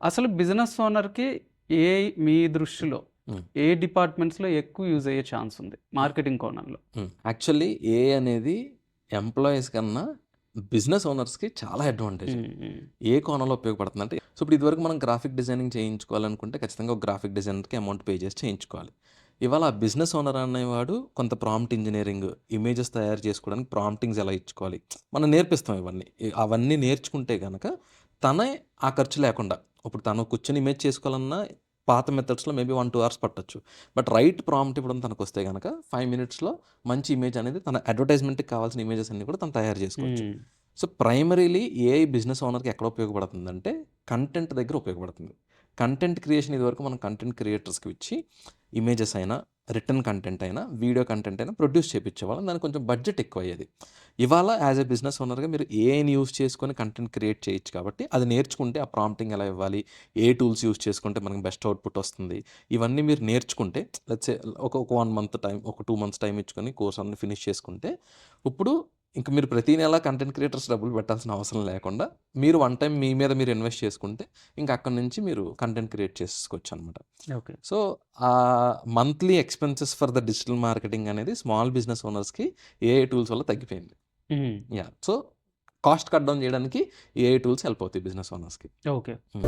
అసలు బిజినెస్ ఓనర్‌కి ఏఐ మీ దృష్టిలో హ్మ్. ఏ డిపార్ట్‌మెంట్స్‌లో ఎక్కువ యూజ్ అయ్యే ఛాన్స్ ఉంది? మార్కెటింగ్ కోణంలో. యాక్చువల్లీ ఏఐ అనేది ఎంప్లాయీస్ కన్నా బిజినెస్ ఓనర్స్‌కి చాలా అడ్వాంటేజ్. హ్మ్. హ్మ్. ఏ కోణంలో ఉపయోగపడుతుందంటే, సో, ఇప్పుడు ఇదివరకు మనం గ్రాఫిక్ డిజైనింగ్ చేయించుకోవాలనుకుంటే ఖచ్చితంగా ఒక గ్రాఫిక్ డిజైనర్‌కి అమౌంట్ పే చేసి చేయించుకోవాలి. ఇవాళ ఆ బిజినెస్ ఓనర్ అనేవాడు కొంత ప్రాంప్ట్ ఇంజినీరింగ్, ఇమేజెస్ తయారు చేసుకోవడానికి ప్రాంప్టింగ్స్ ఎలా ఇచ్చుకోవాలి, మనం నేర్పిస్తాం ఇవన్నీ. అవన్నీ నేర్చుకుంటే గనక తనే ఆ ఖర్చు లేకుండా, ఇప్పుడు తను కూర్చొని ఇమేజ్ చేసుకోవాలన్నా పాత మెథడ్స్‌లో మేబీ 1, 2 అవర్స్ పట్టొచ్చు. బట్ రైట్ ప్రాంప్ట్ ఇవ్వడం తనకొస్తే గనక 5 మినిట్స్‌లో మంచి ఇమేజ్ అనేది తన అడ్వర్టైజ్‌మెంట్‌కి కావాల్సిన ఇమేజెస్ అన్నీ కూడా తను తయారు చేసుకోవచ్చు. హ్మ్. సో, ప్రైమరీలీ ఏఐ బిజినెస్ ఓనర్‌కి ఎక్కడ ఉపయోగపడుతుందంటే, కంటెంట్ దగ్గర ఉపయోగపడుతుంది. కంటెంట్ క్రియేషన్ ఇదివరకు మనం కంటెంట్ క్రియేటర్స్‌కి ఇచ్చి, ఇమేజెస్ అయినా, రిటర్న్ కంటెంట్ అయినా, వీడియో కంటెంట్ అయినా ప్రొడ్యూస్ చేపిచ్చేవాళ్ళం. దానికి కొంచెం బడ్జెట్ ఎక్కువయ్యేది. ఇవాళ యాస్ ఎ బిజినెస్ ఓనర్‌గా మీరు ఏఐని యూజ్ చేసుకొని కంటెంట్ క్రియేట్ చేయొచ్చు కాబట్టి, అది నేర్చుకుంటే ఆ ప్రాంప్టింగ్ ఎలా ఇవ్వాలి, ఏ టూల్స్ యూజ్ చేసుకుంటే మనకు బెస్ట్ అవుట్‌పుట్ వస్తుంది, ఇవన్నీ మీరు నేర్చుకుంటే లెట్స్ సే ఒక 1 మంత్ టైం, ఒక 2 మంత్స్ టైం ఇచ్చుకొని కోర్స్ అన్ని ఫినిష్ చేసుకుంటే, ఇప్పుడు ఇంక మీరు ప్రతి నెల కంటెంట్ క్రియేటర్స్ డబ్బులు పెట్టాల్సిన అవసరం లేకుండా, మీరు వన్ టైమ్ మీ మీద మీరు ఇన్వెస్ట్ చేసుకుంటే, ఇంక అక్కడి నుంచి మీరు కంటెంట్ క్రియేట్ చేసేసుకోవచ్చనమాట. Okay. So, monthly expenses for the digital marketing అనేది స్మాల్ బిజినెస్ ఓనర్స్‌కి ఏఐ టూల్స్ వల్ల తగ్గిపోయింది. Hmm. So, cost cut down చేయడానికి ఏఐ టూల్స్ హెల్ప్ అవుతాయి బిజినెస్ ఓనర్స్‌కి. ఓకే. హ్మ్.